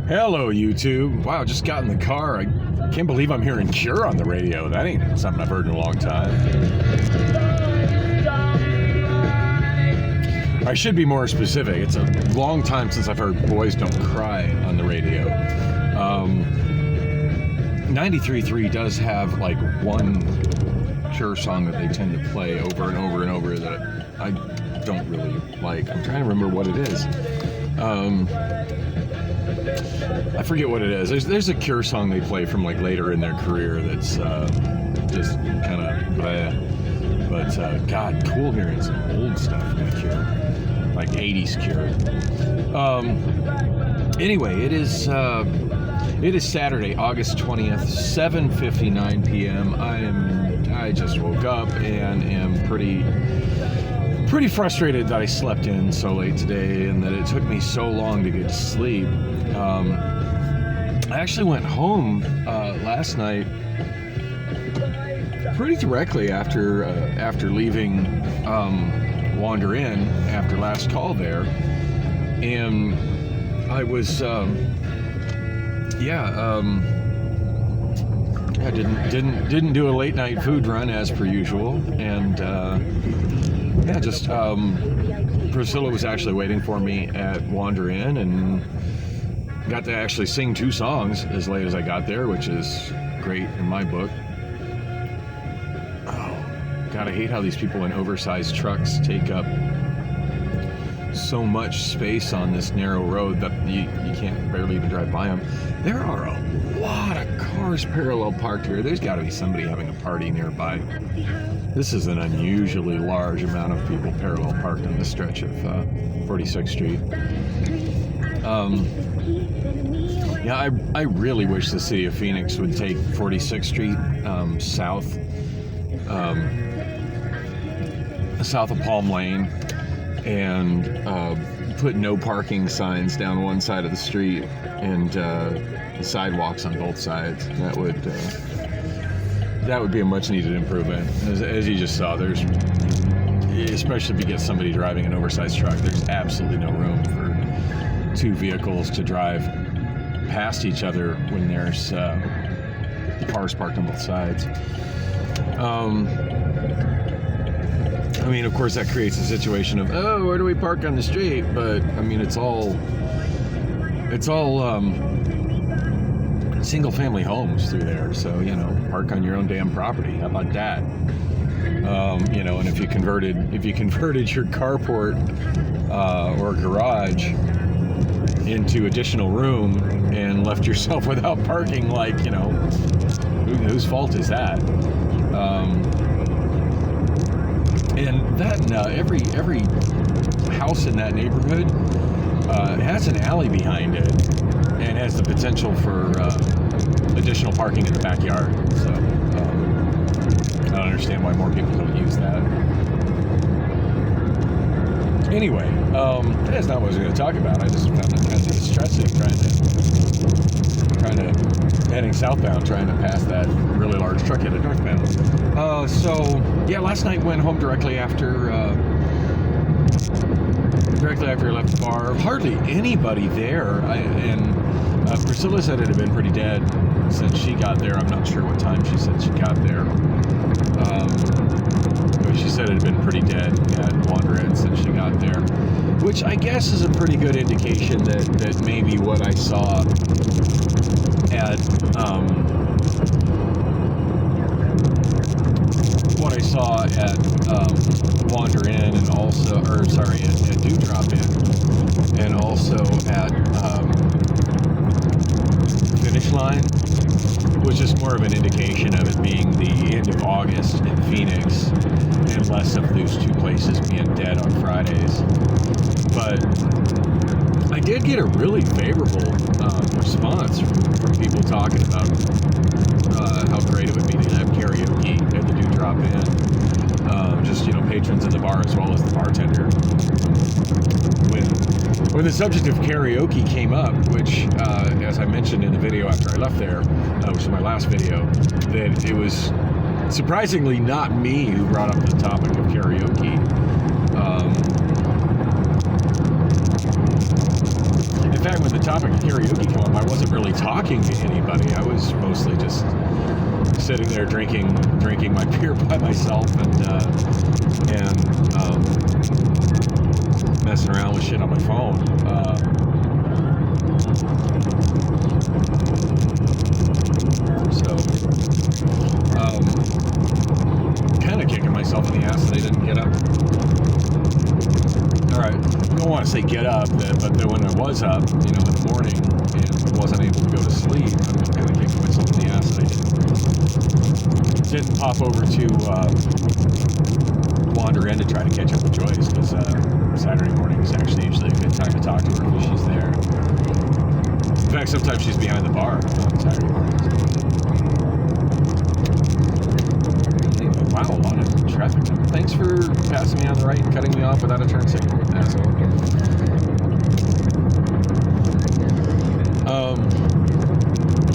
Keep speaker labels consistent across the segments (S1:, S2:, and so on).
S1: Hello, YouTube. Wow, just got in the car. I can't believe I'm hearing Cure on the radio. That ain't something I've heard in a long time. I should be more specific. It's a long time since I've heard Boys Don't Cry on the radio. 93.3 does have like one Cure song that they tend to play over and over and over that I don't really like. I'm trying to remember what it is. I forget what it is. There's a Cure song they play from like later in their career that's just kind of bleh. But God, cool hearing some old stuff from the Cure, like 80s Cure. Anyway, it is Saturday, August 20th, 7:59 p.m. I just woke up and am pretty frustrated that I slept in so late today and that it took me so long to get to sleep. I actually went home last night pretty directly after leaving Wander Inn after last call there, and I was didn't do a late night food run as per usual, and Priscilla was actually waiting for me at Wander Inn and got to actually sing 2 songs as late as I got there, which is great in my book. Oh, God, I hate how these people in oversized trucks take up so much space on this narrow road that you can't barely even drive by them. There are a lot of cars parallel parked here. There's got to be somebody having a party nearby. This is an unusually large amount of people parallel parked on this stretch of 46th Street. I really wish the city of Phoenix would take 46th Street south of Palm Lane and put no parking signs down one side of the street and sidewalks on both sides. That would be a much needed improvement. As you just saw, there's, especially if you get somebody driving an oversized truck, there's absolutely no room for 2 vehicles to drive past each other when there's cars parked on both sides. I mean, of course, that creates a situation of, oh, where do we park on the street? But I mean, it's all single-family homes through there. So park on your own damn property. How about that? And if you converted your carport or garage into additional room and left yourself without parking, like, whose fault is that? And that every house in that neighborhood has an alley behind it and has the potential for additional parking in the backyard. So I don't understand why more people don't use that. Anyway, that's not what I was going to talk about. I just found it kind of distressing heading southbound, trying to pass that really large truck headed northbound. Last night went home directly after I left the bar. Hardly anybody there, Priscilla said it had been pretty dead since she got there. I'm not sure what time she said she got there. But she said it had been pretty dead at Wander Inn since she got there, which I guess is a pretty good indication that maybe what I saw at Wander Inn and also, at Dewdrop Inn and also at Finish Line was just more of an indication of it being the end of August in Phoenix and less of those 2 places being dead on Fridays. But I did get a really favorable response from people talking about how great it would be to have karaoke at the Dewdrop Inn. Patrons in the bar as well as the bartender. When the subject of karaoke came up, which, as I mentioned in the video after I left there, which was my last video, that it was surprisingly not me who brought up the topic of karaoke. In fact, when the topic of karaoke came up, I wasn't really talking to anybody. I was mostly just sitting there drinking my beer by myself and messing around with shit on my phone. Kind of kicking myself in the ass that I didn't get up. All right, I don't want to say get up, but then when I was up, in the morning and wasn't able to go to sleep, I'm kind of kicking myself in the ass that I didn't pop over to wander in to try to catch up with Joyce, because Saturday morning is actually usually a good time to talk to her if she's there. In fact, sometimes she's behind the bar on Saturday mornings. Wow, a lot of traffic. Thanks for passing me on the right and cutting me off without a turn signal, asshole.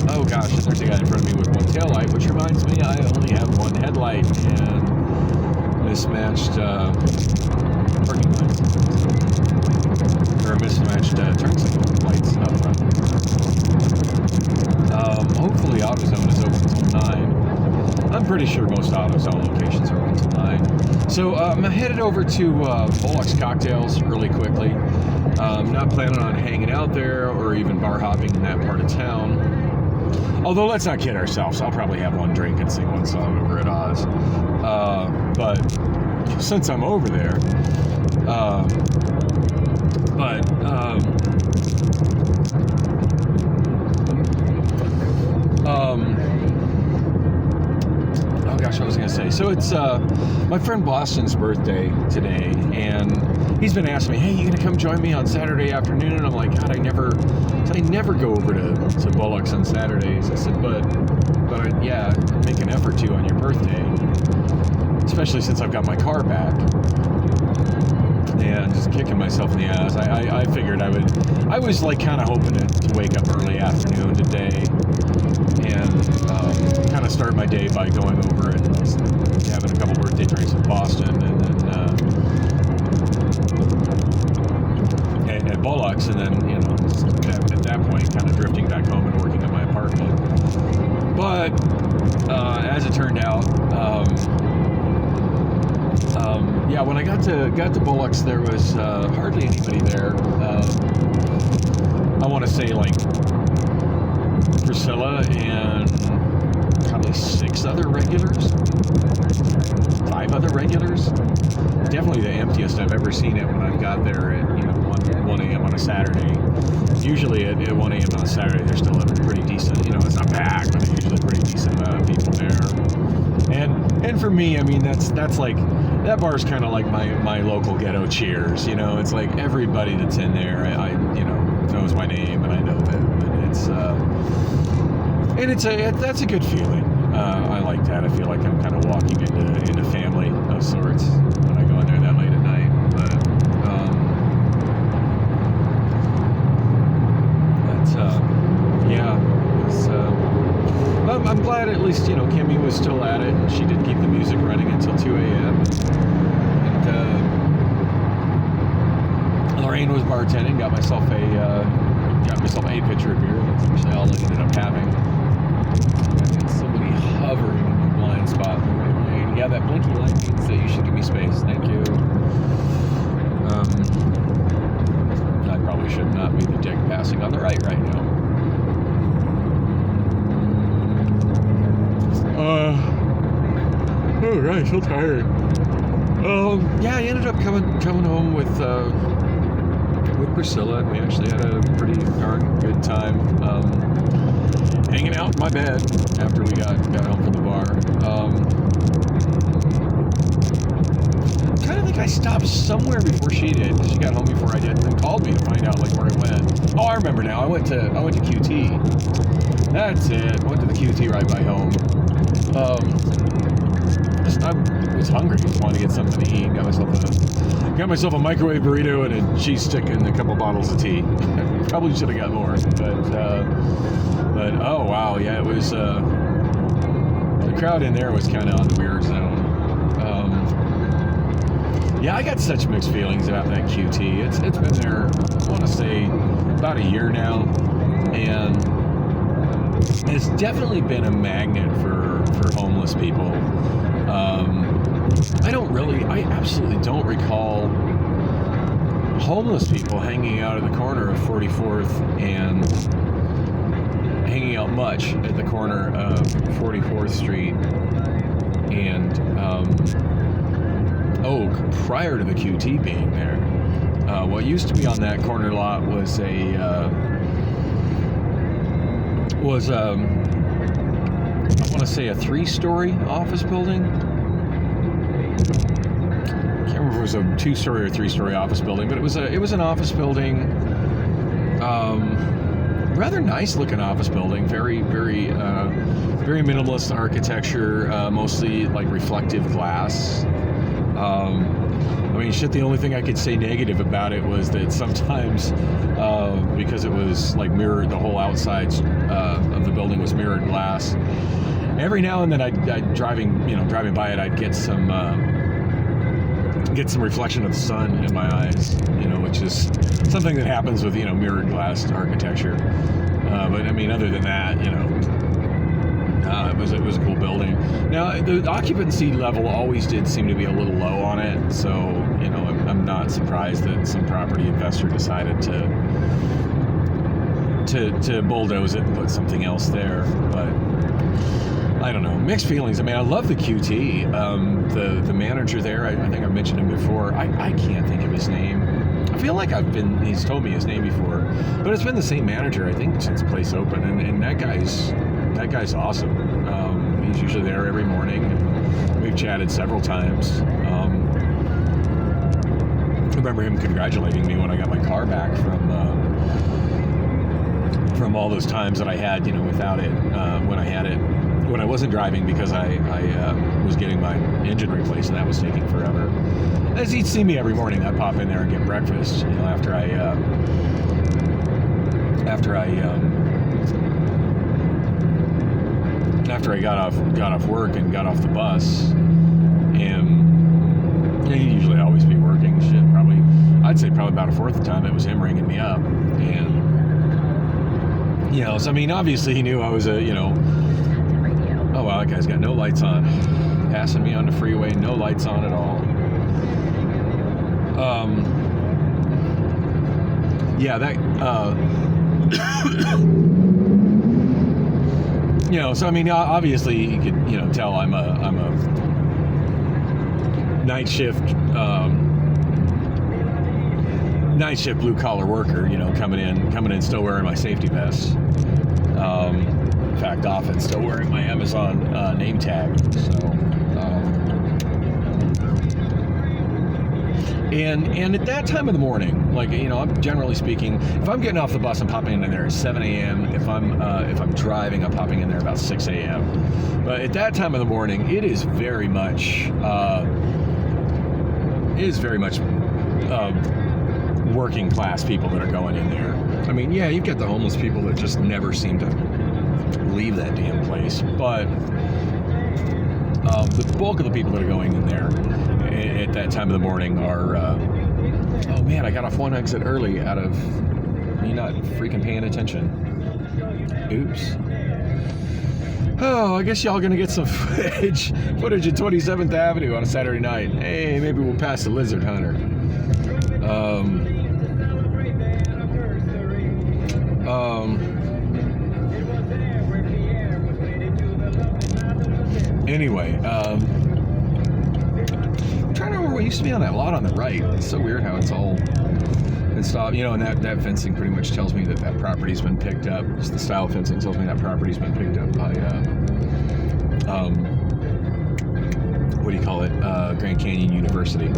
S1: Oh gosh, there's a guy in front of me with one tail light, which reminds me I only have one headlight and mismatched parking lights. Or mismatched turn signal lights up front. Hopefully AutoZone is open until 9. I'm pretty sure most AutoZone locations are open until 9. So I'm headed over to Bullock's Cocktails really quickly. Not planning on hanging out there or even bar hopping in that part of town. Although, let's not kid ourselves. I'll probably have one drink and sing one song over at Oz. But since I'm over there, oh gosh, what was I going to say? So it's my friend Boston's birthday today, and he's been asking me, hey, you going to come join me on Saturday afternoon? And I'm like, God, I never go over to Bullock's on Saturdays. I said, but yeah, make an effort to on your birthday, especially since I've got my car back. And just kicking myself in the ass. I figured I was like kind of hoping to wake up early afternoon today and kind of start my day by going over and having a couple birthday drinks in Boston, and then at Bullock's, and then at that point kind of drifting back home and working at my apartment. But as it turned out, yeah, when I got to Bullock's, there was hardly anybody there. I want to say like Priscilla and probably 5 other regulars. Definitely the emptiest I've ever seen it when I got there at 1 a.m. on a Saturday. Usually at 1 a.m. on a Saturday, there's still a pretty decent, it's not packed, but there's usually a pretty decent amount of people there. And for me, I mean, that's like, that bar's kind of like my local ghetto Cheers. It's like everybody that's in there, I knows my name, and I know them, and that's a good feeling. I like that. I feel like I'm kind of walking into family of sorts when I go in there that late at night. But I'm glad at least Kimmy was still at it, and she did keep the music running until 2 a.m. And Lorraine was bartending. Got myself a pitcher of beer. That's actually all I ended up having. Got somebody hovering in the blind spot. And yeah, that blinky light means that you should give me space. Thank you. I probably should not be the dick passing on the right now. Oh, right, so tired. Yeah, I ended up coming home with Priscilla, and we actually had a pretty darn good time hanging out in my bed after we got home from the bar. Kind of think I stopped somewhere before she did. She got home before I did, and then called me to find out like where I went. Oh, I remember now. I went to QT. That's it. I went to the QT right by home. I was hungry. Just wanted to get something to eat. Got myself a microwave burrito and a cheese stick and a couple bottles of tea. Probably should have got more, but oh wow, yeah, it was. The crowd in there was kind of on the weird zone. Yeah, I got such mixed feelings about that QT. It's been there, I want to say, about a year now, and it's definitely been a magnet for homeless people. I absolutely don't recall homeless people hanging out at the corner of 44th and hanging out much at the corner of 44th Street and prior to the QT being there. What used to be on that corner lot was I want to say a 3-story office building. Can't remember if it was a 2-story or 3-story office building, but it was an office building. Rather nice looking office building, very minimalist architecture, mostly like reflective glass. The only thing I could say negative about it was that sometimes, because it was like mirrored, the whole outside of the building was mirrored glass. Every now and then, I'd driving by it, I'd get some reflection of the sun in my eyes, which is something that happens with mirrored glass architecture. But other than that, it was a cool building. Now, the occupancy level always did seem to be a little low on it, so I'm not surprised that some property investor decided to bulldoze it and put something else there. But I don't know, mixed feelings. I love the QT. The manager there, I think I mentioned him before. I can't think of his name. I feel like he's told me his name before, but it's been the same manager, I think, since the place opened, and that guy's awesome. He's usually there every morning, and we've chatted several times. I remember him congratulating me when I got my car back from all those times that I had, without it, when I wasn't driving, because I was getting my engine replaced, and that was taking forever. As he'd see me every morning, I'd pop in there and get breakfast, after I got off work and got off the bus, and he'd usually always be working. I'd say probably about a fourth of the time it was him ringing me up, and obviously he knew I was oh wow, that guy's got no lights on, passing me on the freeway, no lights on at all. Obviously you could, tell I'm a night shift blue collar worker, coming in still wearing my safety vest. In fact, often still wearing my Amazon name tag. So, and at that time of the morning, I'm generally speaking, if I'm getting off the bus, I'm popping in there at 7 a.m. If I'm driving, I'm popping in there about 6 a.m. But at that time of the morning, it is very much working class people that are going in there. You've got the homeless people that just never seem to leave that damn place, but the bulk of the people that are going in there at that time of the morning are oh man, I got off one exit early out of me not freaking paying attention. Oops. Oh, I guess y'all gonna get some footage at 27th Avenue on a Saturday night. Hey, maybe we'll pass the lizard hunter. Anyway, I'm trying to remember what used to be on that lot on the right. It's so weird how it's all installed, and that fencing pretty much tells me that property's been picked up. Just the style fencing tells me that property's been picked up by, Grand Canyon University.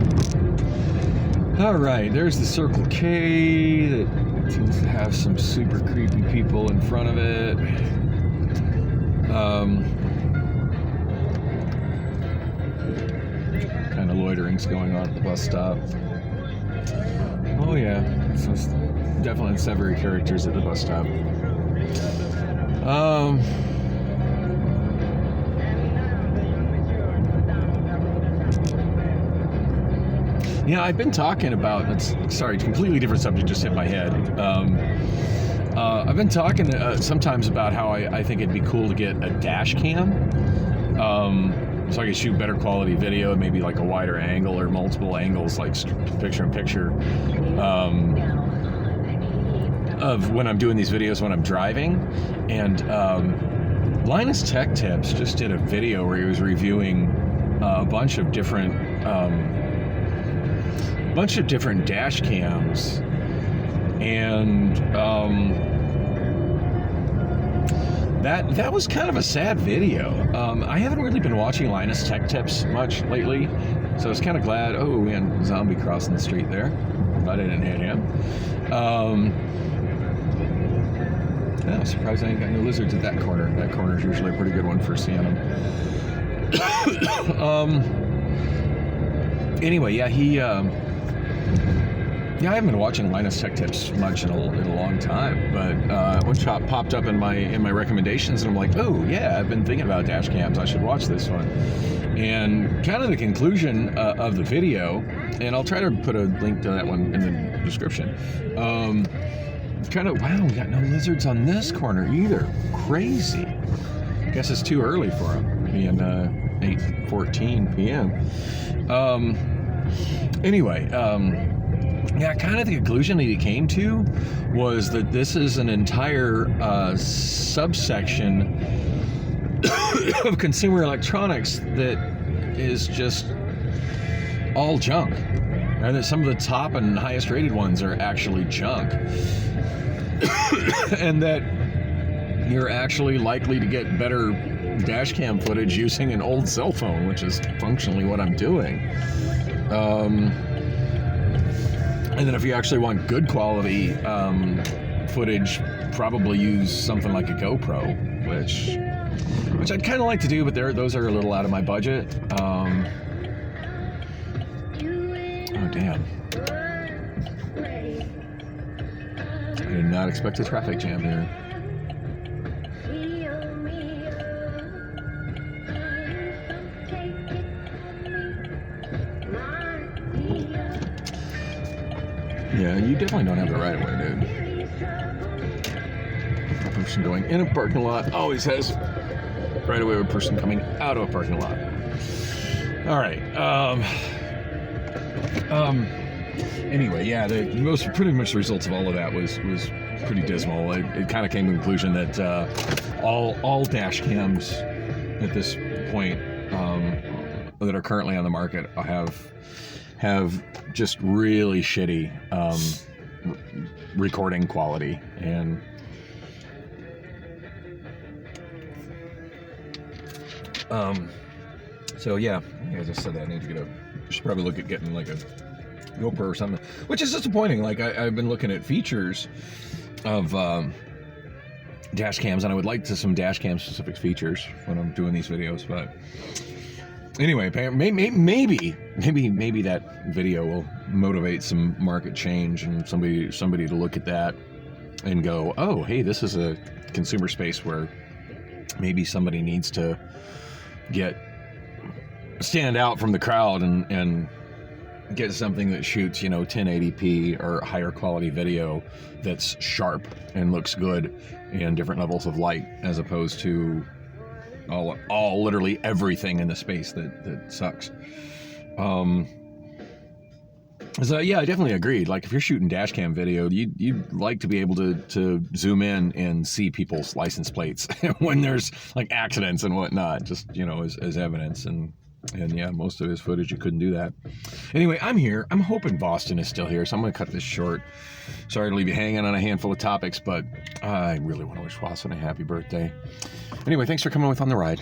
S1: All right, there's the Circle K that seems to have some super creepy people in front of it. Kind of loitering's going on at the bus stop. Oh yeah, so it's definitely several characters at the bus stop. Yeah, I've been talking about. Sorry, completely different subject. Just hit my head. I've been talking sometimes about how I think it'd be cool to get a dash cam, so I could shoot better quality video, maybe like a wider angle or multiple angles, like picture-in-picture, of when I'm doing these videos when I'm driving. And Linus Tech Tips just did a video where he was reviewing a bunch of different dash cams, and that was kind of a sad video. I haven't really been watching Linus Tech Tips much lately, so I was kind of glad. Oh, we had a zombie crossing the street there, but I didn't hit him. Yeah, I'm surprised I ain't got no lizards at that corner. That corner's usually a pretty good one for seeing them. Anyway, yeah, I haven't been watching Linus Tech Tips much in a long time, but one shot popped up in my recommendations, and I'm like, oh yeah, I've been thinking about dash cams. I should watch this one. And kind of the conclusion of the video, and I'll try to put a link to that one in the description. Kind of, wow, we got no lizards on this corner either. Crazy. Guess it's too early for them, being 8:14 p.m. Anyway, yeah, kind of the conclusion that he came to was that this is an entire subsection of consumer electronics that is just all junk, and that some of the top and highest rated ones are actually junk. And that you're actually likely to get better dash cam footage using an old cell phone, which is functionally what I'm doing. And then if you actually want good quality footage, probably use something like a GoPro, which I'd kind of like to do, but those are a little out of my budget. Oh damn. I did not expect a traffic jam here. Yeah, you definitely don't have the right of way, dude. A person going in a parking lot always has right away with a person coming out of a parking lot. All right. Anyway, yeah, pretty much the results of all of that was pretty dismal. It kind of came to the conclusion that all dash cams at this point that are currently on the market have just really shitty recording quality, and so yeah, as I said, that I need to should probably look at getting like a GoPro or something, which is disappointing. Like I've been looking at features of dash cams, and I would like to some dash cam specific features when I'm doing these videos. But anyway, maybe that video will motivate some market change, and somebody to look at that and go, oh, hey, this is a consumer space where maybe somebody needs to stand out from the crowd and get something that shoots, 1080p or higher quality video that's sharp and looks good in different levels of light, as opposed to all literally everything in the space that sucks. So yeah, I definitely agreed. Like if you're shooting dash cam video, you'd like to be able to zoom in and see people's license plates when there's like accidents and whatnot, just as evidence. And yeah, most of his footage you couldn't do that. Anyway, I'm here. I'm hoping Boston is still here, so I'm gonna cut this short. Sorry to leave you hanging on a handful of topics, but I really want to wish Boston a happy birthday. Anyway, thanks for coming with on the ride.